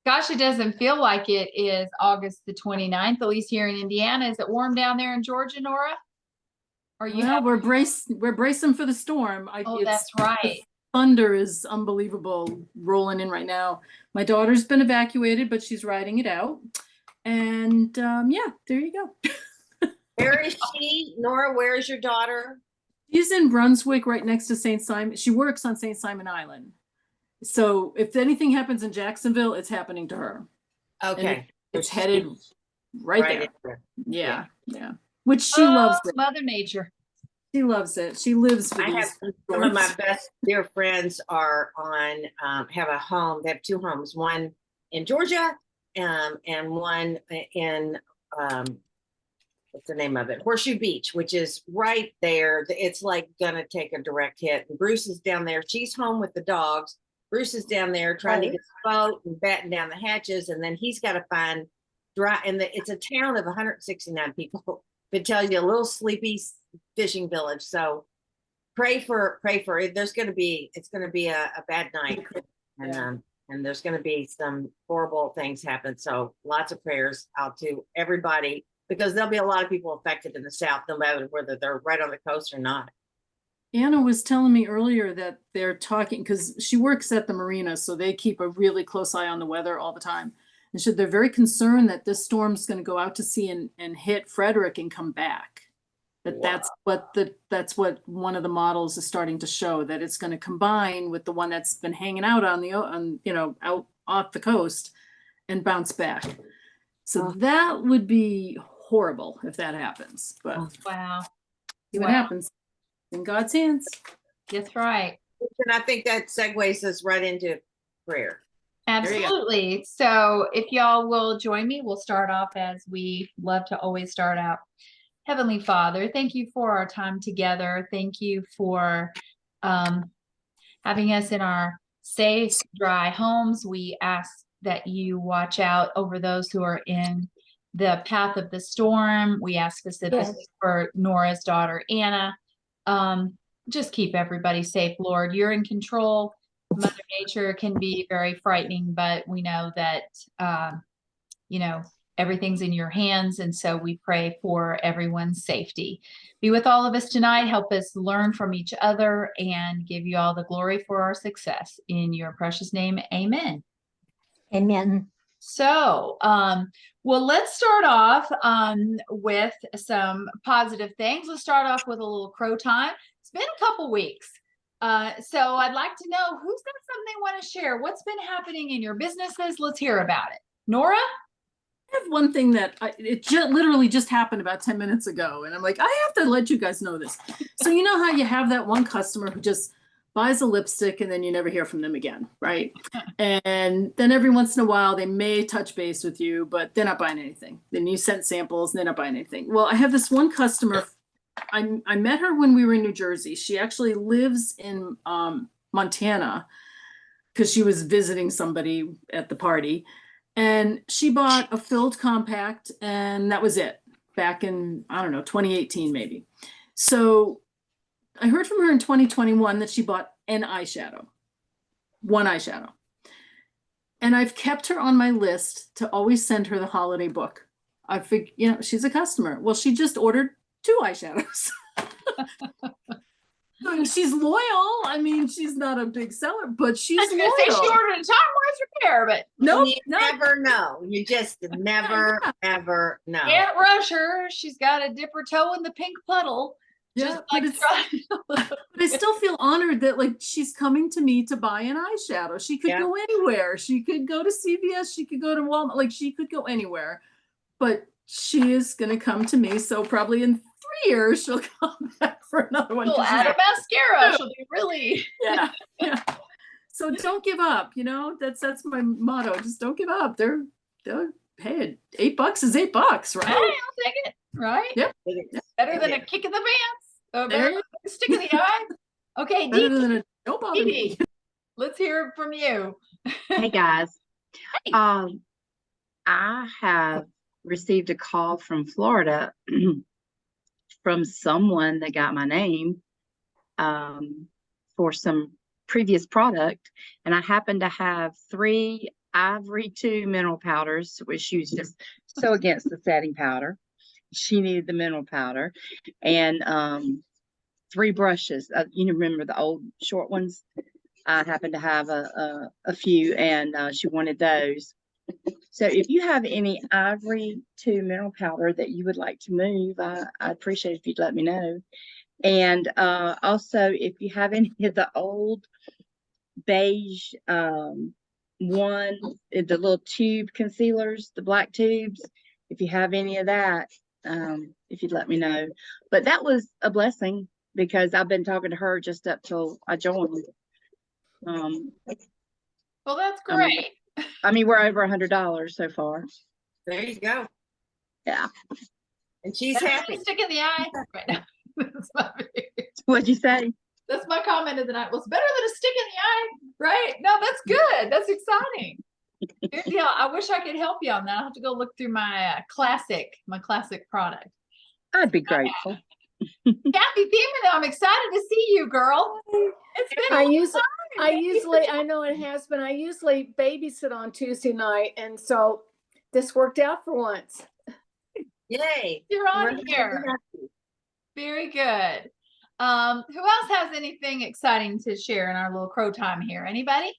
Gosh, it doesn't feel like it is August the 29th, at least here in Indiana. Is it warm down there in Georgia, Nora? Are you Well, we're bracing for the storm. Oh, that's right. Thunder is unbelievable rolling in right now. My daughter's been evacuated, but she's riding it out. And yeah, there you go. Where is she? Nora, where is your daughter? She's in Brunswick, right next to St. Simon. She works on St. Simon Island. So if anything happens in Jacksonville, it's happening to her. Okay. It's headed right there. Yeah. Which she Oh, loves it. Mother Nature. She loves it. She lives for I have some of my best dear friends are on have a home. They have two homes, one in Georgia and one in what's the name of it? Horseshoe Beach, which is right there. It's like gonna take a direct hit. And Bruce is down there. She's home with the dogs. Bruce is down there trying to get the boat and batten down the hatches, and then he's got to find dry. And it's a town of 169 people. It tells you a little sleepy fishing village. So pray for it. It's going to be a bad night, and there's going to be some horrible things happen. So lots of prayers out to everybody, because there'll be a lot of people affected in the South, no matter whether they're right on the coast or not. Anna was telling me earlier that they're talking, because she works at the marina, so they keep a really close eye on the weather all the time. And so they're very concerned that this storm's going to go out to sea and hit Frederick and come back. That's what one of the models is starting to show, that it's going to combine with the one that's been hanging out out off the coast and bounce back. So that would be horrible if that happens. But wow, see what happens. In God's hands. That's right. And I think that segues us right into prayer. Absolutely. So if y'all will join me, we'll start off as we love to always start out. Heavenly Father, thank you for our time together. Thank you for having us in our safe, dry homes. We ask that you watch out over those who are in the path of the storm. We ask specifically for Nora's daughter, Anna. Just keep everybody safe, Lord. You're in control. Mother Nature can be very frightening, but we know that, everything's in your hands. And so we pray for everyone's safety. Be with all of us tonight. Help us learn from each other and give you all the glory for our success. In your precious name, amen. Amen. So, well, let's start off with some positive things. Let's start off with a little crow time. It's been a couple weeks. So I'd like to know who's got something they want to share. What's been happening in your businesses? Let's hear about it. Nora? I have one thing that literally just happened about 10 minutes ago. And I'm like, I have to let you guys know this. So you know how you have that one customer who just buys a lipstick and then you never hear from them again, right? And then every once in a while, they may touch base with you, but they're not buying anything. Then you sent samples and they're not buying anything. Well, I have this one customer. I met her when we were in New Jersey. She actually lives in Montana because she was visiting somebody at the party. And she bought a filled compact, and that was it back in, I don't know, 2018 maybe. So I heard from her in 2021 that she bought one eyeshadow. And I've kept her on my list to always send her the holiday book. I figured, she's a customer. Well, she just ordered 2 eyeshadows. She's loyal. I mean, she's not a big seller, but she's loyal. I was gonna say she ordered a time-wise repair, but you never know. You just never, ever know. Can't rush her. She's got to dip her toe in the pink puddle. Yeah, but I still feel honored that she's coming to me to buy an eyeshadow. She could go anywhere. She could go to CVS. She could go to Walmart. She could go anywhere, but she is going to come to me. So probably in 3 years, she'll come back for another one. She'll add a mascara. She'll be really. Yeah. So don't give up. That's my motto. Just don't give up. They're hey, $8 is $8, right? Hey, I'll take it. Right? Yep. Better than a kick in the pants. Better than a stick in the eye. Okay, Dee Dee, let's hear from you. Hey guys. Hey. I have received a call from Florida from someone that got my name for some previous product, and I happen to have 3 Ivory 2 mineral powders, which she was just so against the setting powder. She needed the mineral powder, and 3 brushes. You remember the old short ones? I happen to have a few, and she wanted those. So if you have any Ivory 2 mineral powder that you would like to move, I'd appreciate if you'd let me know. And also, if you have any of the old beige one, the little tube concealers, the black tubes, if you have any of that, if you'd let me know. But that was a blessing because I've been talking to her just up till I joined. Well, that's I mean, great. we're over $100 so far. There you go. Yeah. And she's Better than happy. a stick in the eye. Right now. What'd you say? That's my comment of the night. Well, it's better than a stick in the eye, right? No, that's good. That's exciting. Good deal. I wish I could help you on that. I'll have to go look through my classic product. I'd be grateful. Kathy Thiemann, I'm excited to see you, girl. It's been a long time. I know it has been. I usually babysit on Tuesday night, and so this worked out for once. Yay. You're on We're here. happy. Very good. Who else has anything exciting to share in our little crow time here? Anybody?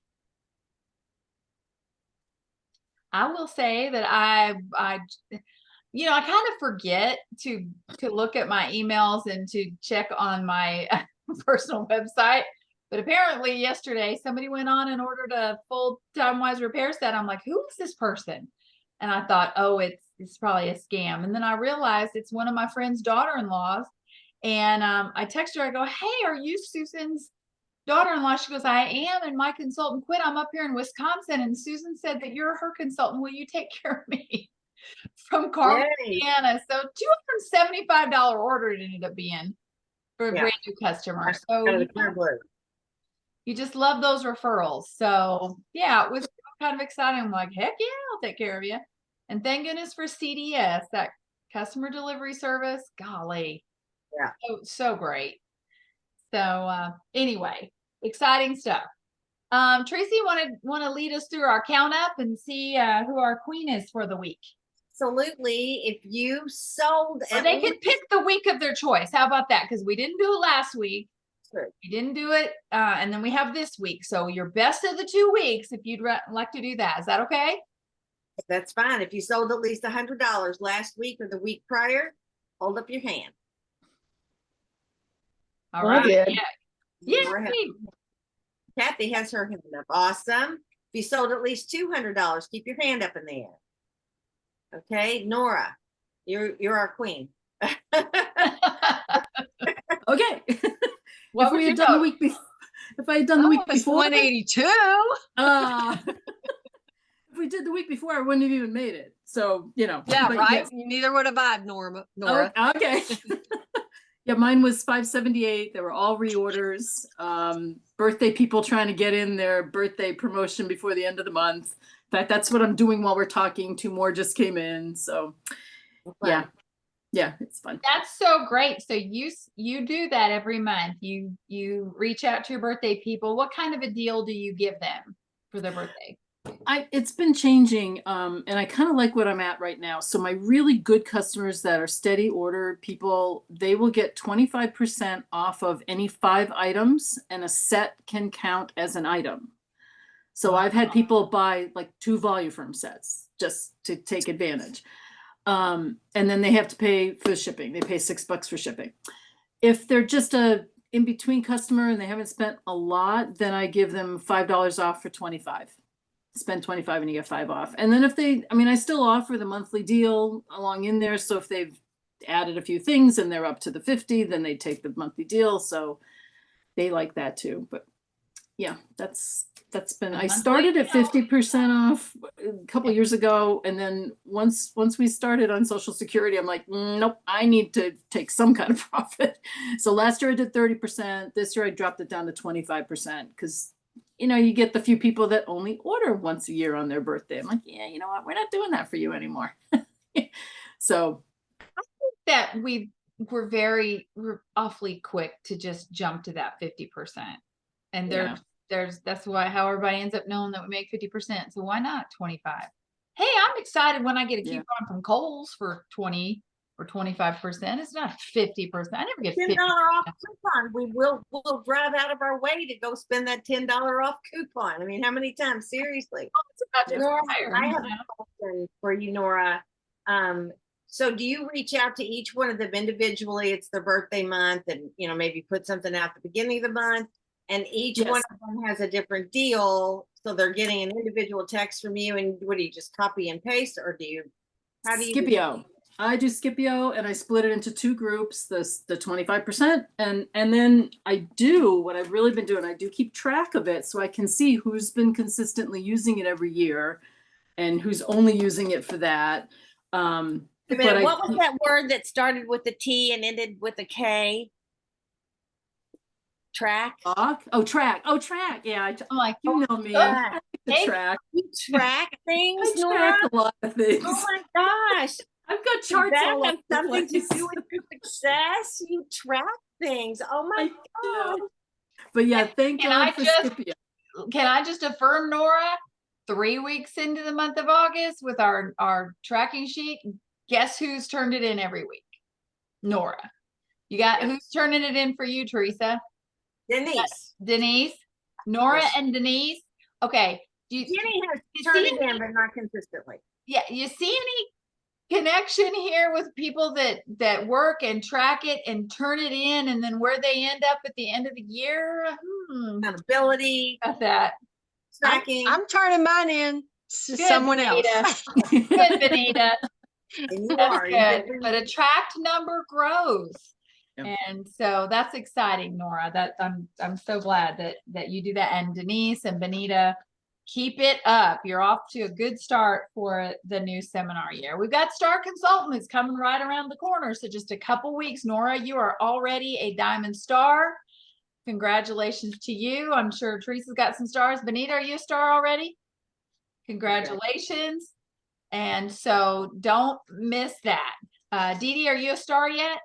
I will say that I kind of forget to look at my emails and to check on my personal website. But apparently yesterday somebody went on and ordered a full time-wise repair set. I'm like, who is this person? And I thought, oh, it's probably a scam. And then I realized it's one of my friend's daughter-in-laws. And I text her, I go, hey, are you Susan's daughter-in-law? She goes, I am, and my consultant quit. I'm up here in Wisconsin, and Susan said that you're her consultant. Will you take care of me? From Carmel, Yay. Indiana. So $275 order it ended up being for a Yeah. brand new customer. Out So of the clear blue. you just love those referrals. So yeah, it was kind of exciting. I'm like, heck yeah, I'll take care of you. And thank goodness for CDS, that customer delivery service. Golly. Yeah. So great. So anyway, exciting stuff. Tracy, want to lead us through our count up and see who our queen is for the week? Absolutely. If you sold, Or they can pick the week of their choice. How about that? Because we didn't do it last week. True. We didn't do it, and then we have this week. So your best of the 2 weeks, if you'd like to do that. Is that okay? That's fine. If you sold at least $100 last week or the week prior, hold up your hand. All Well, I right. did. Yeah. We're Yay. happy. Kathy has her hand up. Awesome. If you sold at least $200, keep your hand up in the air. Okay, Nora, you're our queen. Okay. What If would we you had done the vote? week before, if I had done the week It's before, 182. if we did the week before, I wouldn't have even made it. So, Yeah, but right. yes. Neither would have I, Nora. Oh, okay. Yeah, mine was 578. They were all reorders. Birthday people trying to get in their birthday promotion before the end of the month. In fact, that's what I'm doing while we're talking. 2 more just came in. So yeah. Yeah, it's fun. That's so great. So you do that every month. You reach out to your birthday people. What kind of a deal do you give them for their birthday? It's been changing, and I kind of like what I'm at right now. So my really good customers that are steady order people, they will get 25% off of any 5 items, and a set can count as an item. So I've had people buy like 2 Voluform sets just to take advantage. And then they have to pay for the shipping. They pay $6 for shipping. If they're just a in-between customer and they haven't spent a lot, then I give them $5 off for 25. Spend 25 and you get 5 off. And then if I still offer the monthly deal along in there. So if they've added a few things and they're up to the 50, then they take the monthly deal. So they like that too. But yeah, that's been, I started at 50% off a couple years ago. And then once we started on Social Security, I'm like, nope, I need to take some kind of profit. So last year I did 30%. This year I dropped it down to 25% because you get the few people that only order once a year on their birthday. I'm like, yeah, you know what? We're not doing that for you anymore. So That we're awfully quick to just jump to that 50%. And there's that's how everybody ends up knowing that we make 50%. So why not 25? Hey, I'm excited when I get a Yeah. coupon from Kohl's for 20 or 25%. It's not 50%. I never get $10 50. off coupon. We'll drive out of our way to go spend that $10 off coupon. I mean, how many times? Seriously. It's about to Nora, expire, I you have know? a question for you, Nora. So do you reach out to each one of them individually? It's their birthday month and, maybe put something out at the beginning of the month, and each one Yes. of them has a different deal. So they're getting an individual text from you, and what do you just copy and paste, or how do you? Scipio. I do Scipio and I split it into two groups, the 25%. And then I do what I've really been doing. I do keep track of it so I can see who's been consistently using it every year and who's only using it for that. Wait a minute, what was that word that started with a T and ended with a K? Track? Oh, track. Oh, track. Yeah, I'm like, you know me. oh, I like the hey, track. You track things, I Nora? track a lot of things. Oh my gosh. I've got Does charts that all have over the something to place. do with your success? You track things. Oh my I gosh. do. But yeah, thank Can God I for just- Scipio. Can I just affirm, Nora? 3 weeks into the month of August with our tracking sheet, guess who's turned it in every week? Nora. You got Yep. who's turning it in for you, Teresa? Denise. Denise. Nora Yes. and Denise. Okay. Jenny has you turned see it in, but not consistently. Yeah, you see any connection here with people that work and track it and turn it in, and then where they end up at the end of the year? Accountability, About that. tracking. I'm turning mine in to Good, someone else. Benita. Good, Benita. And you That's are. good. But a tracked number grows. Yep. And so that's exciting, Nora. That I'm so glad that you do that. And Denise and Benita, keep it up. You're off to a good start for the new seminar year. We've got Star Consultants coming right around the corner. So just a couple weeks, Nora, you are already a Diamond Star. Congratulations to you. I'm sure Teresa's got some stars. Benita, are you a star already? Congratulations. And so don't miss that. Dee Dee, are you a star yet?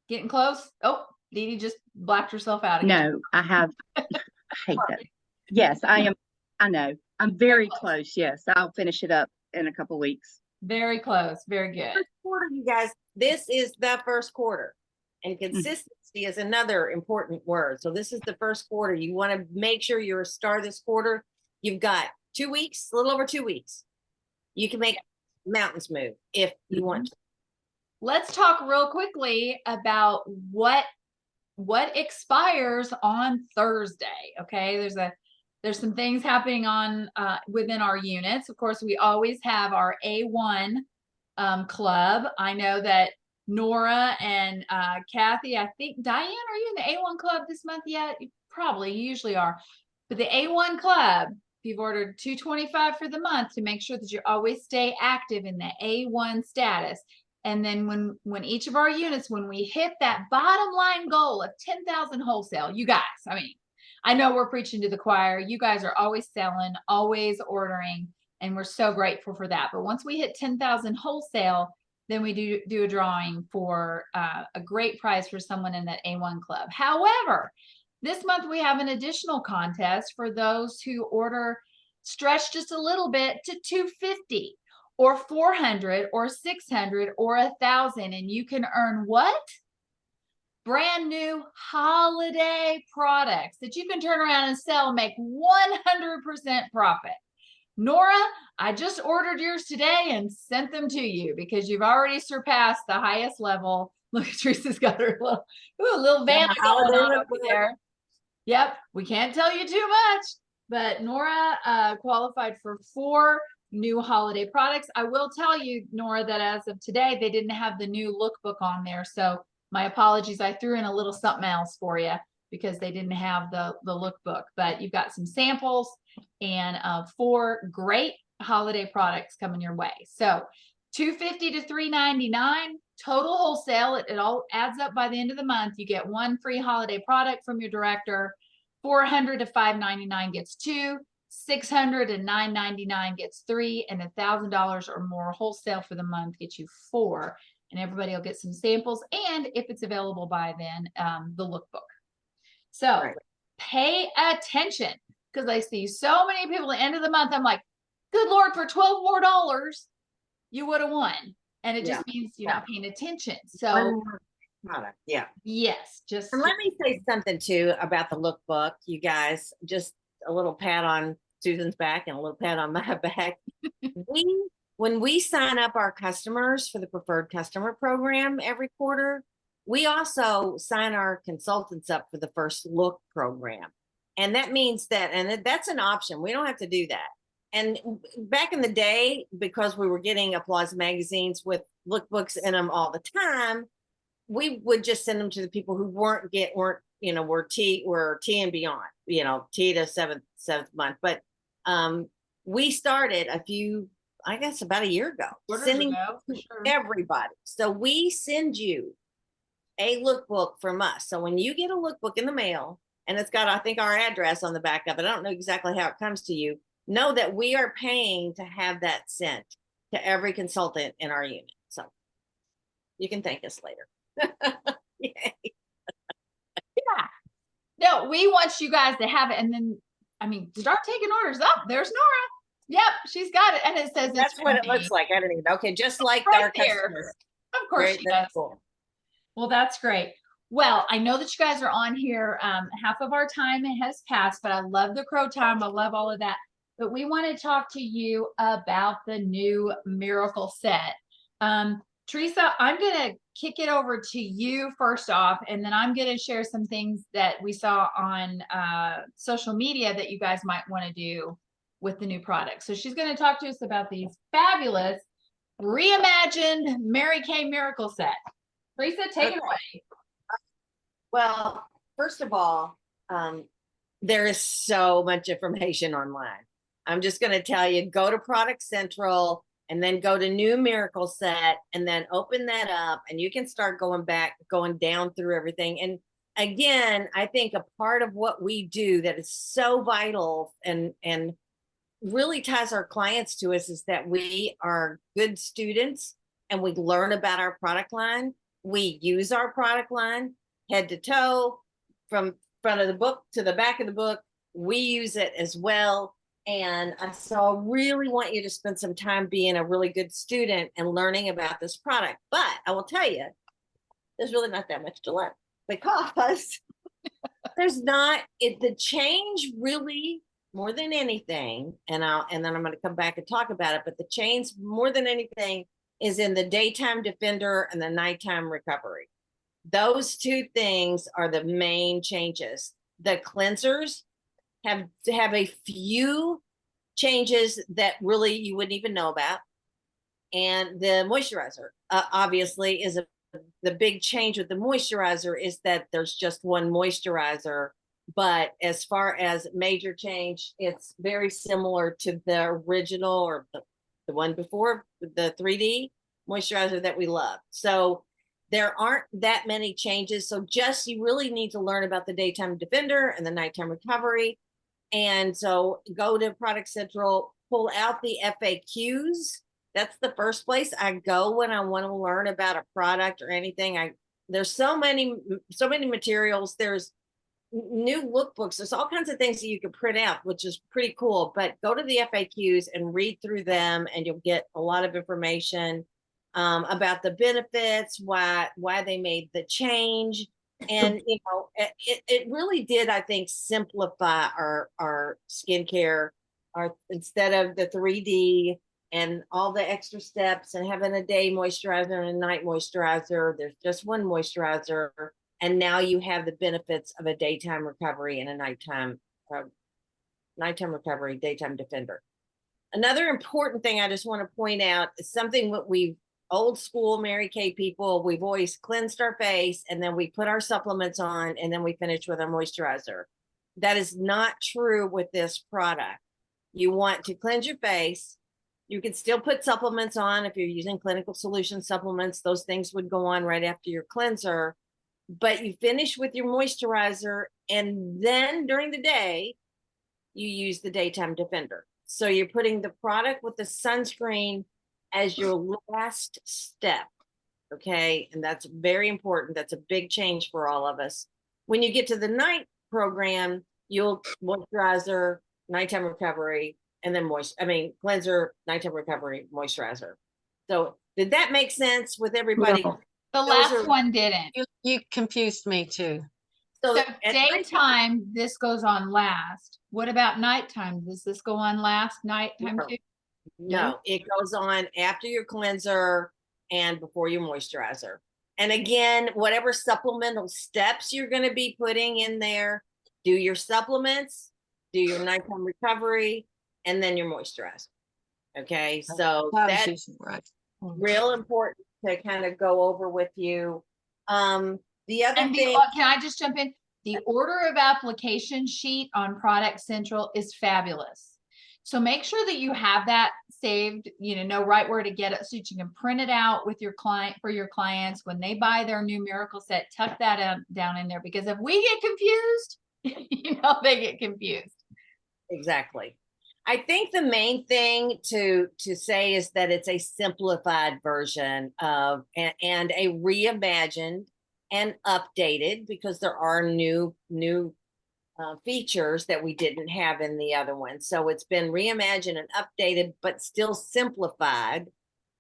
Getting close? Oh, Dee Dee just blacked herself out again. No, I have, I hate that. Yes, I am. I know. I'm very close. Yes, I'll finish it up in a couple weeks. Very close. Very good. First quarter, you guys, this is the first quarter. And consistency is another important word. So this is the first quarter. You want to make sure you're a star this quarter. You've got 2 weeks, a little over 2 weeks. You can make mountains move if you want to. Let's talk real quickly about what expires on Thursday. Okay, there's some things happening on within our units. Of course, we always have our A1 club. I know that Nora and Kathy, I think Diane, are you in the A1 club this month yet? You usually are. But the A1 club, if you've ordered $225 for the month, to make sure that you always stay active in the A1 status. And then when each of our units, when we hit that bottom line goal of 10,000 wholesale, you guys, I mean, I know we're preaching to the choir. You guys are always selling, always ordering, and we're so grateful for that. But once we hit 10,000 wholesale, then we do a drawing for a great prize for someone in that A1 club. However, this month we have an additional contest for those who order stretch just a little bit to $250 or $400 or $600 or $1,000, and you can earn what? Brand new holiday products that you can turn around and sell and make 100% profit. Nora, I just ordered yours today and sent them to you because you've already surpassed the highest level. Look, Teresa's got her little van going on over there. Yep, we can't tell you too much, but Nora qualified for 4 new holiday products. I will tell you, Nora, that as of today, they didn't have the new lookbook on there. So my apologies. I threw in a little something else for you because they didn't have the lookbook, but you've got some samples and 4 great holiday products coming your way. So $250 to $399 total wholesale. It all adds up by the end of the month. You get 1 free holiday product from your director. $400 to $599 gets 2. $600 to $999 gets 3, and $1,000 or more wholesale for the month gets you 4. And everybody will get some samples, and if it's available by then, the lookbook. So pay attention, because I see so many people at the end of the month. I'm like, good Lord, for $12 more, you would have won. And it just means you're not paying attention. So One more product, yeah. yes, just And let me say something too about the lookbook, you guys, just a little pat on Susan's back and a little pat on my back. When we sign up our customers for the preferred customer program every quarter, we also sign our consultants up for the first look program. And that means that, and that's an option. We don't have to do that. And back in the day, because we were getting Applause magazines with lookbooks in them all the time, we would just send them to the people who were T and beyond, T to seventh month. But we started I guess about a year ago, sending to everybody. So we send you a lookbook from us. So when you get a lookbook in the mail and it's got, I think, our address on the back of it, I don't know exactly how it comes to you, know that we are paying to have that sent to every consultant in our unit. So you can thank us later. yeah. No, we want you guys to have it. And then, start taking orders up. There's Nora. Yep, she's got it. And it says that's what it looks like. I don't even know. Okay, just like right our there. customers. Of course she does. Cool. Well, that's great. Well, I know that you guys are on here. Half of our time has passed, but I love the crow time. I love all of that. But we want to talk to you about the new Miracle set. Teresa, I'm going to kick it over to you first off, and then I'm going to share some things that we saw on social media that you guys might want to do with the new product. So she's going to talk to us about these fabulous reimagined Mary Kay Miracle set. Teresa, take it away. Well, first of all, there is so much information online. I'm just going to tell you, go to Product Central and then go to New Miracle Set and then open that up and you can start going down through everything. And again, I think a part of what we do that is so vital and really ties our clients to us is that we are good students and we learn about our product line. We use our product line head to toe, from front of the book to the back of the book. We use it as well. And so I really want you to spend some time being a really good student and learning about this product. But I will tell you, there's really not that much to learn because there's not the change really more than anything. And then I'm going to come back and talk about it. But the change more than anything is in the daytime defender and the nighttime recovery. Those two things are the main changes. The cleansers have a few changes that really you wouldn't even know about. And the moisturizer, obviously, is the big change with the moisturizer is that there's just one moisturizer. But as far as major change, it's very similar to the original or the one before, the 3D moisturizer that we love. So there aren't that many changes. So you really need to learn about the daytime defender and the nighttime recovery. And so go to Product Central, pull out the FAQs. That's the first place I go when I want to learn about a product or anything. There's so many materials. There's new lookbooks. There's all kinds of things that you can print out, which is pretty cool. But go to the FAQs and read through them, and you'll get a lot of information about the benefits, why they made the change. And it really did, I think, simplify our skincare. Instead of the 3D and all the extra steps and having a day moisturizer and a night moisturizer, there's just one moisturizer. And now you have the benefits of a daytime recovery and a nighttime recovery, daytime defender. Another important thing I just want to point out is something that we've old school Mary Kay people, we've always cleansed our face and then we put our supplements on and then we finish with our moisturizer. That is not true with this product. You want to cleanse your face. You can still put supplements on if you're using Clinical Solution supplements. Those things would go on right after your cleanser. But you finish with your moisturizer and then during the day, you use the daytime defender. So you're putting the product with the sunscreen as your last step, okay? And that's very important. That's a big change for all of us. When you get to the night program, you'll moisturizer, nighttime recovery, and then cleanser, nighttime recovery, moisturizer. So did that make sense with everybody? No. The Those last are- one didn't. You confused me too. So at nighttime- daytime, this goes on last. What about nighttime? Does this go on last nighttime No. too? No, it goes on after your cleanser and before your moisturizer. And again, whatever supplemental steps you're going to be putting in there, do your supplements, do your nighttime recovery, and then your moisturizer. Okay, so I was that's using right. real important to kind of go over with you. The other And thing, can I just jump in? The order of application sheet on Product Central is fabulous. So make sure that you have that saved, know right where to get it so that you can print it out with your client for your clients when they buy their new miracle set. Tuck that down in there, because if we get confused, they get confused. exactly. I think the main thing to say is that it's a simplified version of and a reimagined and updated, because there are new features that we didn't have in the other one. So it's been reimagined and updated, but still simplified.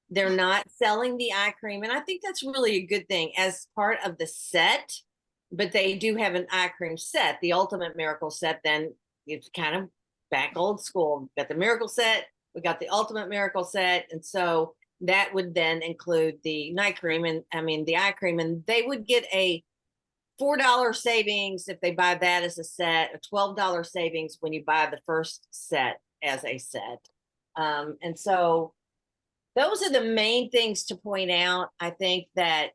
They're not selling the eye cream, and I think that's really a good thing as part of the set. But they do have an eye cream set, the Ultimate Miracle set. Then it's kind of back old school. We've got the Miracle set, we got the Ultimate Miracle set, and so that would then include the night cream the eye cream, and they would get a $4 savings if they buy that as a set, a $12 savings when you buy the first set as a set. And so those are the main things to point out. I think that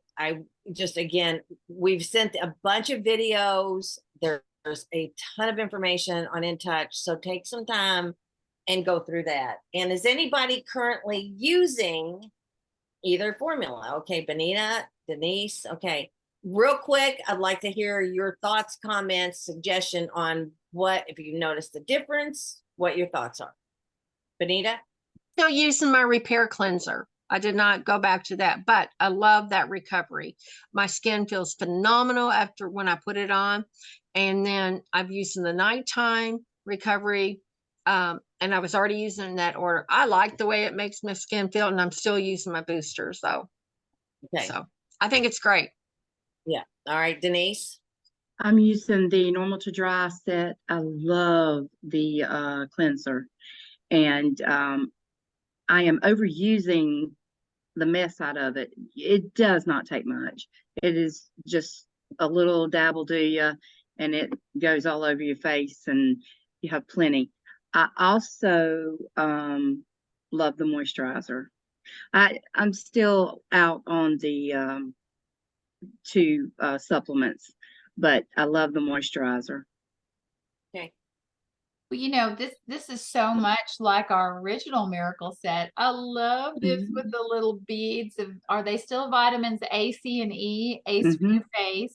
we've sent a bunch of videos. There's a ton of information on In Touch, so take some time and go through that. And is anybody currently using either formula? Okay, Benita, Denise, okay. Real quick, I'd like to hear your thoughts, comments, suggestion on if you noticed the difference, what your thoughts are. Benita? Still using my repair cleanser. I did not go back to that, but I love that recovery. My skin feels phenomenal after when I put it on. And then I've used in the nighttime recovery. And I was already using it in that order. I like the way it makes my skin feel, and I'm still using my boosters though. Okay. So I think it's great. Yeah. All right, Denise. I'm using the normal to dry set. I love the cleanser, and I am overusing the mess out of it. It does not take much. It is just a little dabble do ya, and it goes all over your face, and you have plenty. I also love the moisturizer. I'm still out on the 2 supplements, but I love the moisturizer. Okay. Well, this is so much like our original miracle set. I love this with the little beads are they still vitamins A, C, and E? Ace for your face.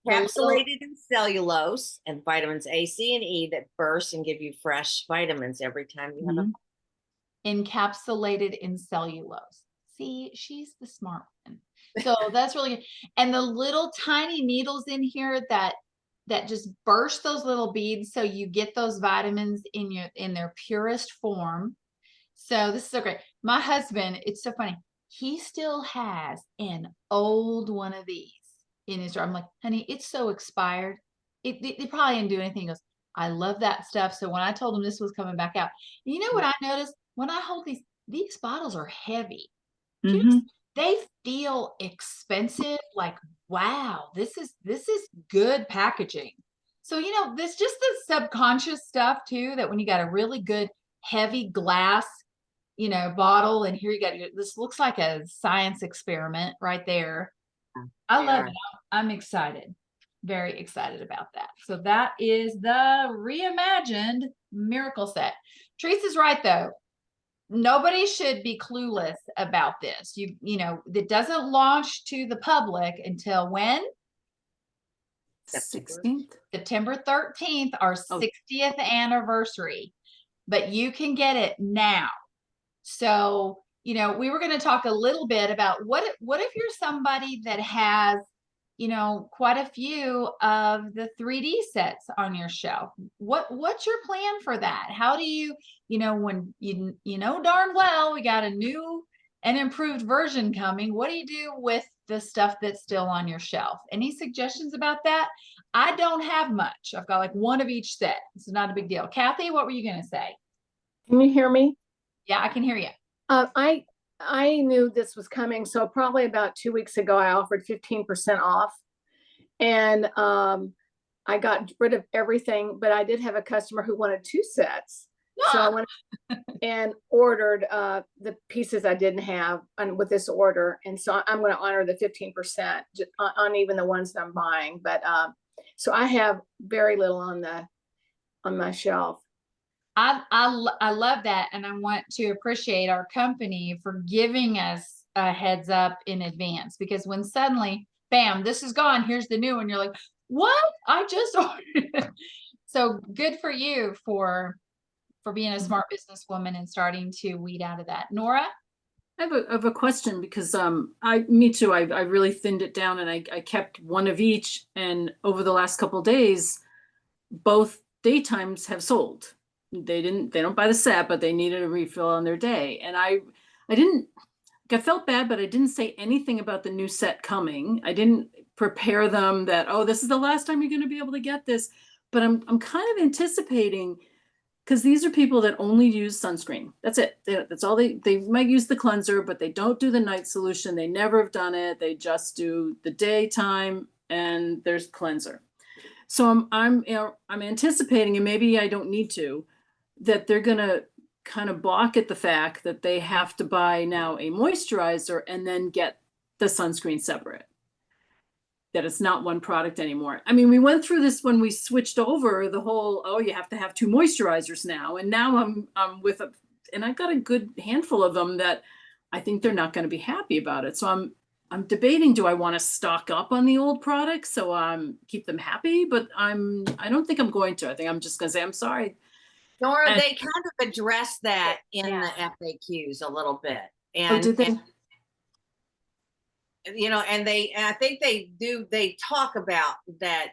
Encapsulated in cellulose and vitamins A, C, and E that burst and give you fresh vitamins every time you have a encapsulated in cellulose. See, she's the smart one. So that's really good. And the little tiny needles in here that just burst those little beads, so you get those vitamins in their purest form. So this is so great. My husband, it's so funny, he still has an old one of these in his drawer. I'm like, honey, it's so expired. It probably didn't do anything. He goes, I love that stuff. So when I told him this was coming back out, you know what I noticed? When I hold these bottles are heavy. They feel expensive. Like, wow, this is good packaging. So, there's just the subconscious stuff too, that when you got a really good heavy glass, bottle, and here you got this looks like a science experiment right there. I love it. I'm excited. Very excited about that. So that is the reimagined miracle set. Teresa's right though. Nobody should be clueless about this. It doesn't launch to the public until when? 16th. September 13th, our 60th anniversary. But you can get it now. So, we were going to talk a little bit about what if you're somebody that has you know, quite a few of the 3D sets on your shelf. What's your plan for that? How do you, you know, when you know darn well we got a new and improved version coming, what do you do with the stuff that's still on your shelf? Any suggestions about that? I don't have much. I've got like one of each set. It's not a big deal. Kathy, what were you going to say? Can you hear me? Yeah, I can hear you. I knew this was coming, so probably about 2 weeks ago, I offered 15% off, and I got rid of everything. But I did have a customer who wanted 2 sets, so I went and ordered the pieces I didn't have with this order, and so I'm going to honor the 15% on even the ones that I'm buying. But so I have very little on my shelf. I love that, and I want to appreciate our company for giving us a heads up in advance, because when suddenly, bam, this is gone, here's the new one, you're like, what? I just ordered it. So good for you for being a smart businesswoman and starting to weed out of that. Nora? I have a question because me too. I really thinned it down and I kept one of each, and over the last couple of days, both daytimes have sold. They don't buy the set, but they needed a refill on their day. And I felt bad, but I didn't say anything about the new set coming. I didn't prepare them that, oh, this is the last time you're going to be able to get this. But I'm kind of anticipating, because these are people that only use sunscreen. That's it. That's all they might use the cleanser, but they don't do the night solution. They never have done it. They just do the daytime and there's cleanser. So I'm anticipating, and maybe I don't need to, that they're going to kind of balk at the fact that they have to buy now a moisturizer and then get the sunscreen separate. That it's not one product anymore. I mean, we went through this when we switched over the whole, oh, you have to have 2 moisturizers now. And now I'm with and I got a good handful of them that I think they're not going to be happy about it. So I'm debating, do I want to stock up on the old products so keep them happy? But I don't think I'm going to. I think I'm just going to say, I'm sorry. Nora, And- they kind of address that in Yeah. the FAQs a little bit. Oh, And, did they? and, you know, and I think they talk about that,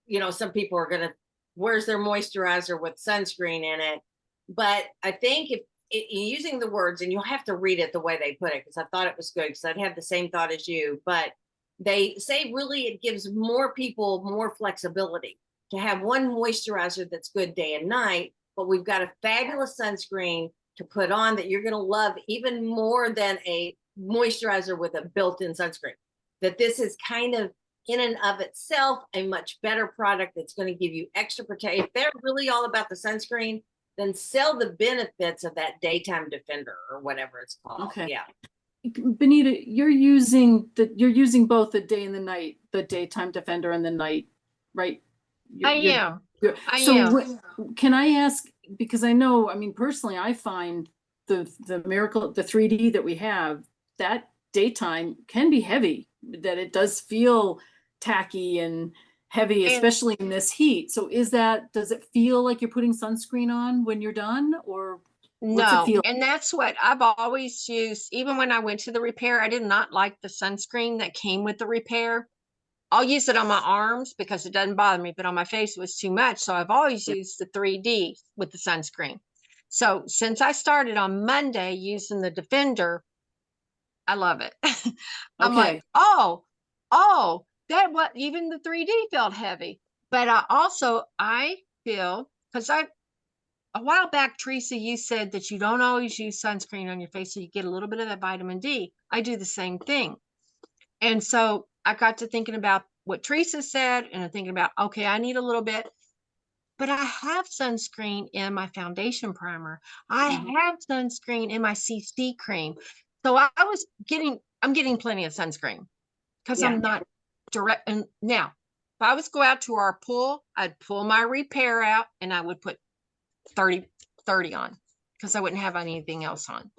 you know, some people are going to, where's their moisturizer with sunscreen in it? But I think if using the words, and you'll have to read it the way they put it, because I thought it was good, because I'd had the same thought as you, but they say really it gives more people more flexibility to have one moisturizer that's good day and night, but we've got a fabulous sunscreen to put on that you're going to love even more than a moisturizer with a built-in sunscreen. That this is kind of in and of itself a much better product that's going to give you extra protection. If they're really all about the sunscreen, then sell the benefits of that daytime defender or whatever it's called. Okay. Yeah. Benita, you're using both the day and the night, the daytime defender and the night, right? I am. I So am. can I ask, because I know, I mean, personally, I find the Miracle, the 3D that we have, that daytime can be heavy, that it does feel tacky and heavy, And- especially in this heat. So does it feel like you're putting sunscreen on when you're done, or what's it No, feel? and that's what I've always used. Even when I went to the repair, I did not like the sunscreen that came with the repair. I'll use it on my arms because it doesn't bother me, but on my face it was too much. So I've always used the 3D with the sunscreen. So since I started on Monday using the Defender, I love it. I'm Okay. like, oh, that what even the 3D felt heavy. But I feel, because a while back, Teresa, you said that you don't always use sunscreen on your face, so you get a little bit of that vitamin D. I do the same thing. And so I got to thinking about what Teresa said, and I'm thinking about, okay, I need a little bit, but I have sunscreen in my foundation primer. I have sunscreen in my CC cream. So I'm getting plenty of sunscreen because Yeah. I'm not direct. And now, if I was to go out to our pool, I'd pull my repair out and I would put 30 on because I wouldn't have anything else on.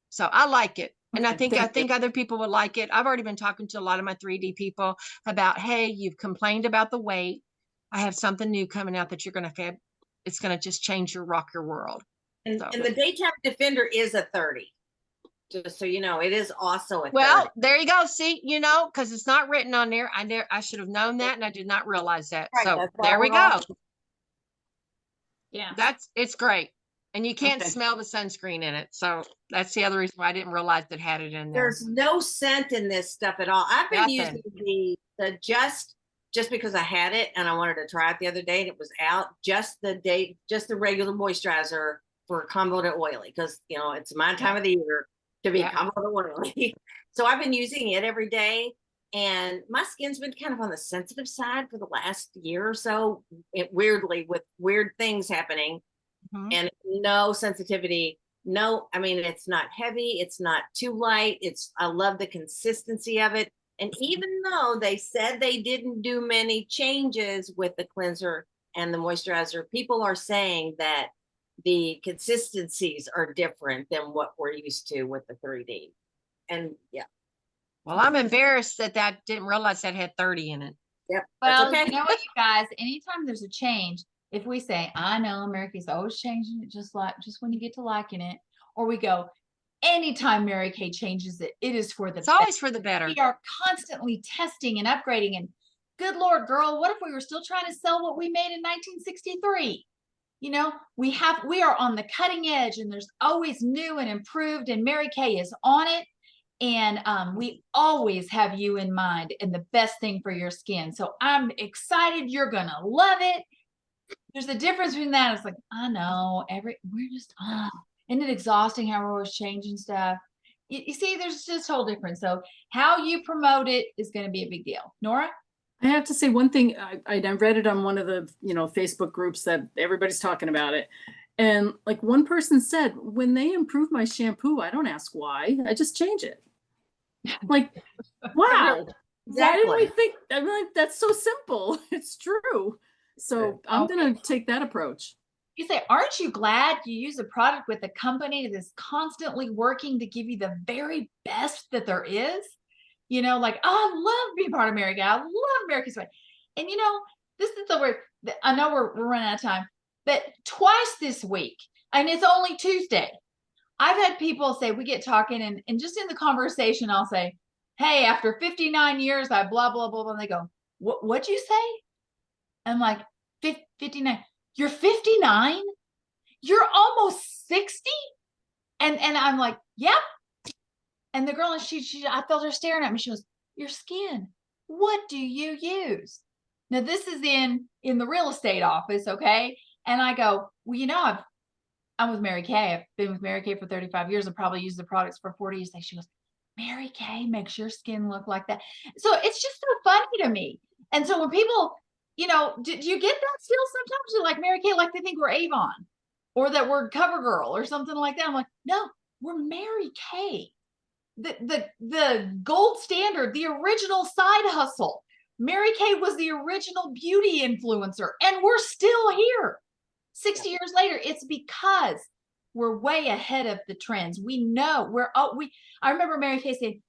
So I like it. And I Okay, think other people would like it. I've already been talking to a lot of my 3D people about, hey, you've complained about the weight. I have something new coming out that you're going to it's going to just rock your world. And, So. and the daytime defender is a 30. Just so you know, it is also a Well, 30. there you go. See, because it's not written on there. I should have known that, and I did not realize that. Right, So that's why there we we're all- go. Yeah. It's great. And you can't Okay. smell the sunscreen in it. So that's the other reason why I didn't realize it had it in there. There's no scent in this stuff at all. I've been Nothing. using the just because I had it and I wanted to try it the other day and it was out. Just the regular moisturizer for combo to oily, because it's my time of the year to be Yeah. combo to oily. So I've been using it every day, and my skin's been kind of on the sensitive side for the last year or so. Weirdly, with weird things happening. Mhm. And no sensitivity. No, I mean, it's not heavy. It's not too light. I love the consistency of it. And even though they said they didn't do many changes with the cleanser and the moisturizer, people are saying that the consistencies are different than what we're used to with the 3D. And yeah, Well, I'm embarrassed that didn't realize that had 30 in it. yep. Well, That's okay. you know what, you guys, anytime there's a change, if we say, I know Mary Kay's always changing it, just when you get to liking it, or we go, anytime Mary Kay changes it, it is for the It's best. always for the better. We are constantly testing and upgrading. And good Lord, girl, what if we were still trying to sell what we made in 1963? We are on the cutting edge, and there's always new and improved, and Mary Kay is on it. And we always have you in mind and the best thing for your skin. So I'm excited. You're going to love it. There's a difference between that. It's like, I know we're just, isn't it exhausting how we're always changing stuff? You see, there's just a whole difference. So how you promote it is going to be a big deal. Nora? I have to say one thing. I read it on one of the Facebook groups that everybody's talking about it, and like one person said, when they improve my shampoo, I don't ask why. I just change it. Like, wow, why didn't we Exactly. think? I'm like, that's so simple. It's true. So I'm gonna take that approach. You say, aren't you glad you use a product with a company that is constantly working to give you the very best that there is? Like, oh, I love being part of Mary Kay. I love Mary Kay's Way. And this is the word. I know we're running out of time, but twice this week, and it's only Tuesday, I've had people say, we get talking, and just in the conversation, I'll say, hey, after 59 years, I blah, blah, blah, blah. And they go, what'd you say? I'm like, 59. You're 59? You're almost 60? And I'm like, yep. And the girl, I felt her staring at me. She goes, your skin, what do you use? Now, this is in the real estate office, okay? And I go, well, I'm with Mary Kay. I've been with Mary Kay for 35 years. I've probably used the products for 40 years. She goes, Mary Kay makes your skin look like that. So it's just so funny to me. And so when people, do you get that still sometimes? You're like, Mary Kay, like they think we're Avon or that we're CoverGirl or something like that. I'm like, no, we're Mary Kay. The gold standard, the original side hustle. Mary Kay was the original beauty influencer, and we're still here 60 years later. It's because we're way ahead of the trends. We know I remember Mary Kay saying,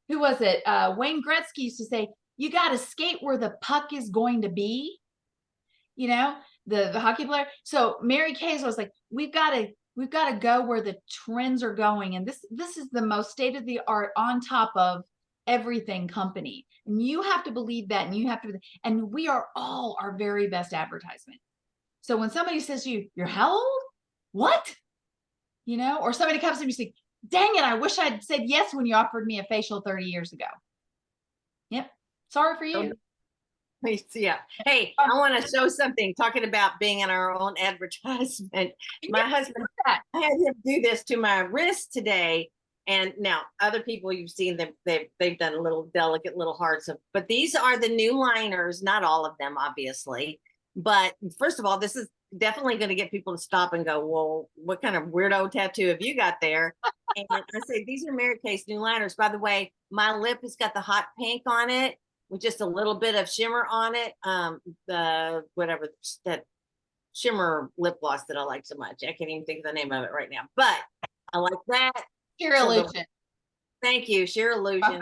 who was it? Wayne Gretzky used to say, you got to skate where the puck is going to be, the hockey player. So Mary Kay's was like, we've got to go where the trends are going. And this is the most state of the art, on top of everything company. And you have to believe that, and we are all our very best advertisement. So when somebody says to you, you're how old? What? Or somebody comes to me and say, dang it, I wish I'd said yes when you offered me a facial 30 years ago. Yep. Sorry for you. Yeah. Hey, I want to show something, talking about being in our own advertisement. My husband, I had him do this to my wrist today. And now other people, you've seen them, they've done little delicate little hearts but these are the new liners, not all of them, obviously. But first of all, this is definitely going to get people to stop and go, well, what kind of weirdo tattoo have you got there? And I say, these are Mary Kay's new liners. By the way, my lip has got the hot pink on it with just a little bit of shimmer on it. That shimmer lip gloss that I like so much. I can't even think of the name of it right now, but I like that. Sheer illusion. Thank you, sheer illusion.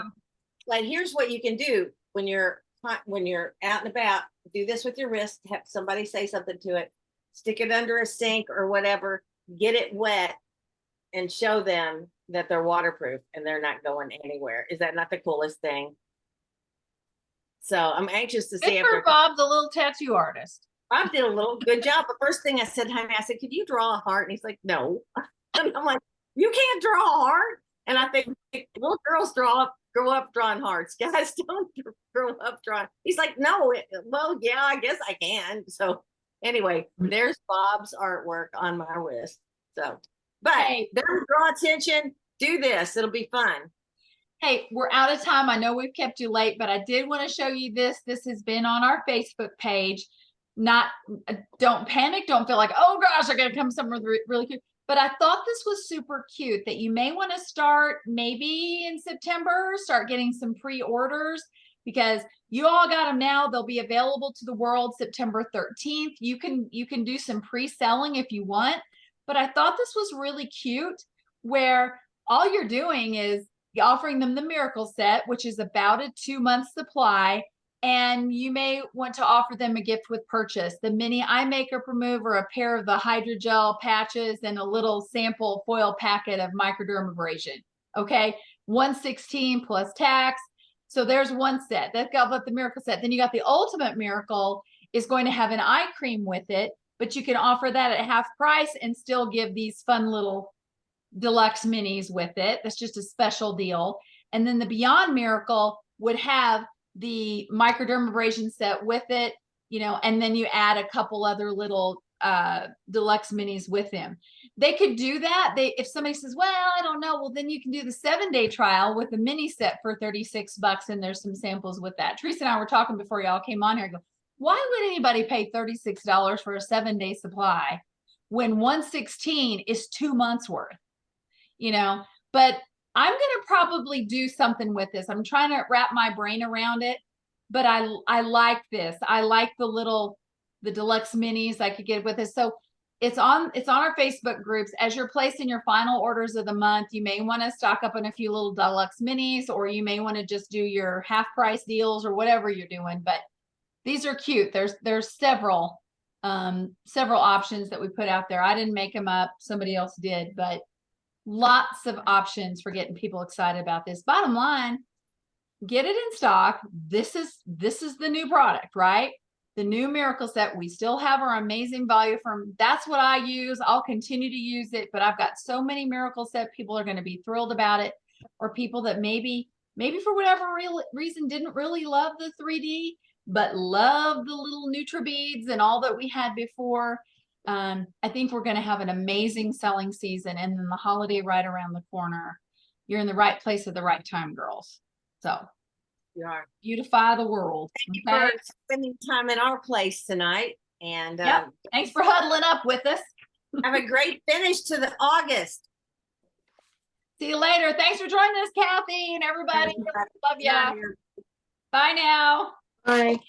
But here's what you can do when you're out and about. Do this with your wrist. Have somebody say something to it. Stick it under a sink or whatever. Get it wet and show them that they're waterproof and they're not going anywhere. Is that not the coolest thing? So I'm anxious to see Good if for they're. Bob, the little tattoo artist. Bob did a little good job. The first thing I said, honey, I said, could you draw a heart? And he's like, no. And I'm like, you can't draw a heart. And I think little girls grow up drawing hearts. Guys don't grow up drawing. He's like, no, well, yeah, I guess I can. So anyway, there's Bob's artwork on my wrist. So, but Hey. don't draw attention. Do this. It'll be fun. Hey, we're out of time. I know we've kept you late, but I did want to show you this. This has been on our Facebook page. Don't panic. Don't feel like, oh gosh, I gotta come somewhere really cute. But I thought this was super cute that you may want to start maybe in September, start getting some pre-orders because you all got them now. They'll be available to the world September 13th. You can do some pre-selling if you want. But I thought this was really cute where all you're doing is offering them the miracle set, which is about a 2-month supply. And you may want to offer them a gift with purchase, the mini eye makeup remover, a pair of the hydrogel patches, and a little sample foil packet of microdermabrasion. Okay, 116 plus tax. So there's one set. That's got the miracle set. Then you got the ultimate miracle is going to have an eye cream with it, but you can offer that at half price and still give these fun little deluxe minis with it. That's just a special deal. And then the Beyond Miracle would have the microdermabrasion set with it, you know, and then you add a couple other little deluxe minis with them. They could do that. If somebody says, well, I don't know, well, then you can do the 7-day trial with a mini set for $36, and there's some samples with that. Teresa and I were talking before y'all came on here. I go, why would anybody pay $36 for a 7-day supply when 116 is 2 months worth? You know, but I'm going to probably do something with this. I'm trying to wrap my brain around it, but I like this. I like the deluxe minis I could get with this. So it's on our Facebook groups. As you're placing your final orders of the month, you may want to stock up on a few little deluxe minis, or you may want to just do your half price deals or whatever you're doing. But these are cute. There's several options that we put out there. I didn't make them up. Somebody else did, but lots of options for getting people excited about this. Bottom line, get it in stock. This is the new product, right? The new miracle set. We still have our amazing value from, that's what I use. I'll continue to use it, but I've got so many miracle set. People are going to be thrilled about it, or people that maybe for whatever reason didn't really love the 3D, but love the little Nutra beads and all that we had before. I think we're going to have an amazing selling season, and then the holiday right around the corner. You're in the right place at the right time, girls. So You are. beautify the world. Thank you Okay? for spending time in our place tonight. And Yep. Thanks for huddling up with us. have a great finish to the August. See you later. Thanks for joining us, Kathy and everybody. Love ya. Bye now. Bye.